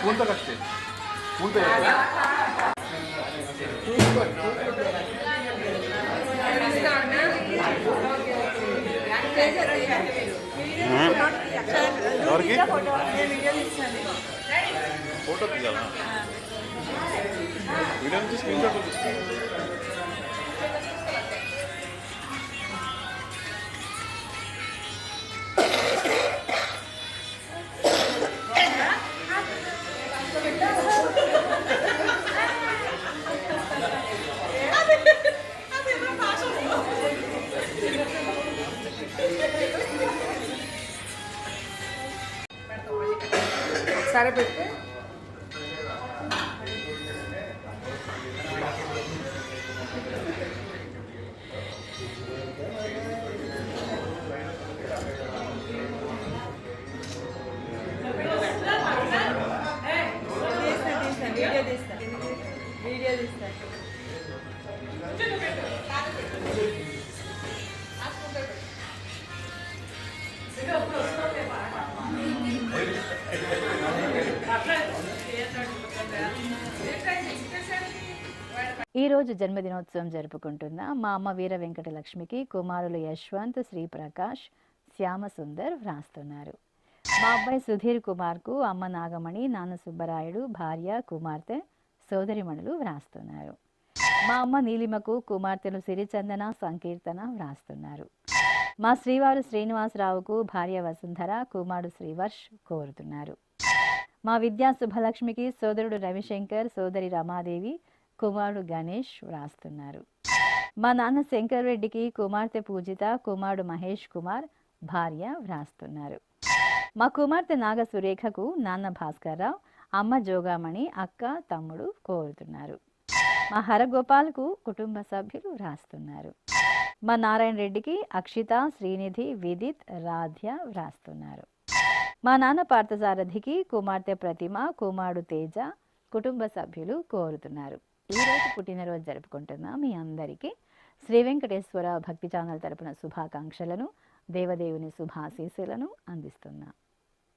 పూలతో కట్టే పూలతో ఫోటో తీయాలా వీడియో నుంచి స్క్రీన్ షాట్ తీసుకోండి. సరే పెట్టి వీడియో తీస్తా ఈరోజు జన్మదినోత్సవం జరుపుకుంటున్న మా అమ్మ వీర వెంకటలక్ష్మికి కుమారులు యశ్వంత్, శ్రీప్రకాష్, శ్యామసుందర్ వ్రాస్తున్నారు. మా అబ్బాయి సుధీర్ కుమార్కు అమ్మ నాగమణి, నాన్న సుబ్బరాయుడు, భార్య, కుమార్తె, సోదరిమణులు వ్రాస్తున్నారు. మా అమ్మ నీలిమకు కుమార్తెలు సిరిచందన, సంకీర్తన వ్రాస్తున్నారు. మా శ్రీవారు శ్రీనివాసరావుకు భార్య వసుంధర, కుమారుడు శ్రీవర్ష్ కోరుతున్నారు. మా విద్యా శుభలక్ష్మికి సోదరుడు రవిశంకర్, సోదరి రమాదేవి, కుమారుడు గణేష్ వ్రాస్తున్నారు. మా నాన్న శంకర్ రెడ్డికి కుమార్తె పూజిత, కుమారుడు మహేష్ కుమార్, భార్య వ్రాస్తున్నారు. మా కుమార్తె నాగ సురేఖకు నాన్న భాస్కర్రావు, అమ్మ జోగామణి, అక్క, తమ్ముడు కోరుతున్నారు. మా హరగోపాల్కు కుటుంబ సభ్యులు వ్రాస్తున్నారు. మా నారాయణ రెడ్డికి అక్షిత, శ్రీనిధి, విదిత్, రాధ్య వ్రాస్తున్నారు. మా నాన్న పార్థసారథికి కుమార్తె ప్రతిమ, కుమారుడు తేజ, కుటుంబ సభ్యులు కోరుతున్నారు. ఈరోజు పుట్టినరోజు జరుపుకుంటున్న మీ అందరికీ శ్రీ వెంకటేశ్వర భక్తి ఛానల్ తరపున శుభాకాంక్షలను, దేవదేవుని శుభాశీస్సులను అందిస్తున్నా.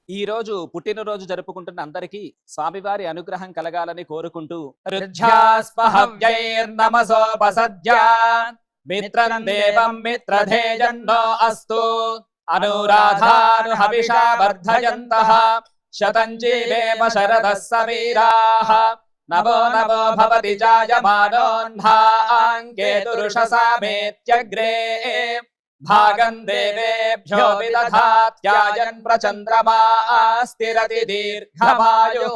ఈ రోజు పుట్టినరోజు జరుపుకుంటున్న అందరికీ స్వామివారి అనుగ్రహం కలగాలని కోరుకుంటూ మిత్రం దేవం మిత్రధేజన్నో అస్తు అనురాధాను హవిషా వర్ధయంతః శతం జీవేమ శరదః సవీరాః నవో నవో భవతి జాయమానోన్ధాంకేతురుషసామేత్యగ్రే భాగం దేవేభ్యో విదధాత్యాయన్ ప్రచంద్రమా స్థిరతి దీర్ఘమాయుః.